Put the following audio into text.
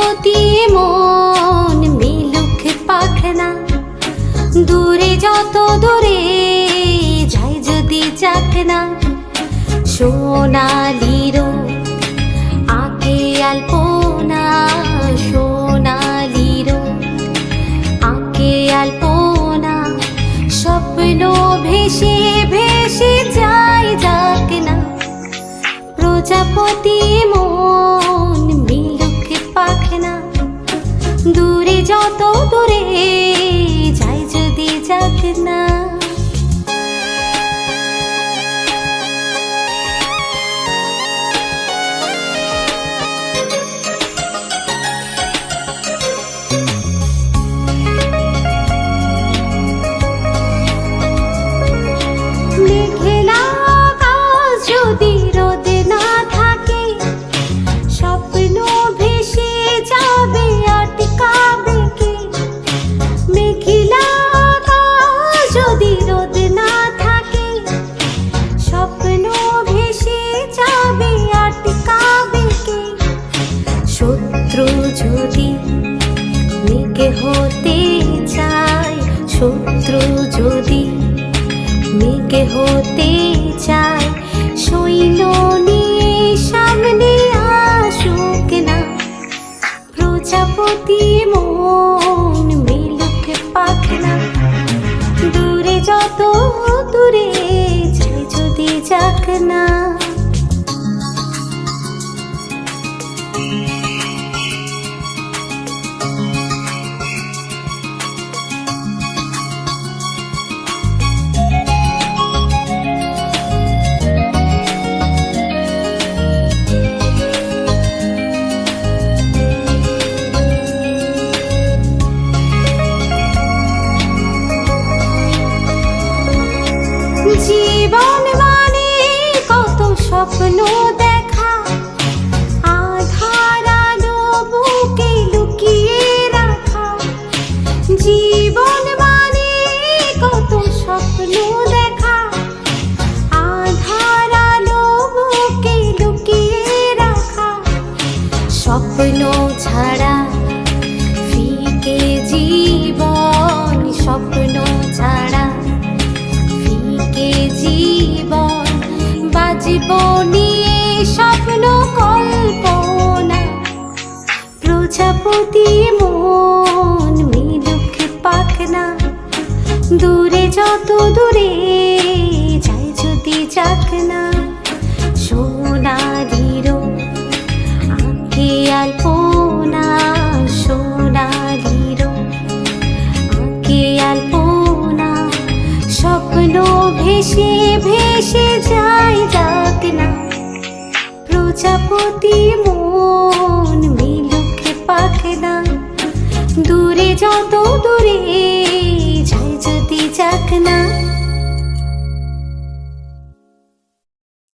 প্রজাপতি মন মিলুক পাখনা, দূরে যত দূরে যাই যদি যাক না। সোনালির আঁকে আলপনা, সোনালির আঁকে আলপনা, স্বপ্ন ভেসে ভেসে যাই যাক না। প্রজাপতি মন মিলুক পাখনা, দূরে যত দূরে যাই যদি যাক না। মেঘলা আকাশ যদি রোদ না থাকে, স্বপ্ন ভেসে যাবে আটকাবে কে? মেঘলা আকাশ যদি রোদ না থাকে, স্বপ্ন ভেসে যাবে আটকাবে কে? শত্রু যদি মেঘ হতে চায়, শত্রু যদি মেঘ হতে চায়, সৈন্য নিয়ে সামনে আসুক না। প্রজাপতি মন মিলুক পাখনা, দূরে যত দূরে যাই যদি যাক না। জীবন মানে কত স্বপ্ন দেখা, আধার আলো বুকে লুকিয়ে রাখা। জীবন মানে কত স্বপ্ন দেখা, আধার আলো বুকে লুকিয়ে রাখা। স্বপ্ন ছাড়া ফিকে জীবন, স্বপ্ন ছাড়া জীবন। বাজব নিয়ে স্বপ্ন কল্পনা, প্রজাপতি মন মিলুক পাখনা, দূরে যত দূরে যাই যদি যাক না। সোনালির আঁকে আলপনা, সোনালির আঁকে আলপনা, স্বপ্ন ভেসে ভেসে যাই যাক না। প্রজাপতি মন মিলুক পাখনা, দূরে যত দূরে যাই যদি যাক না।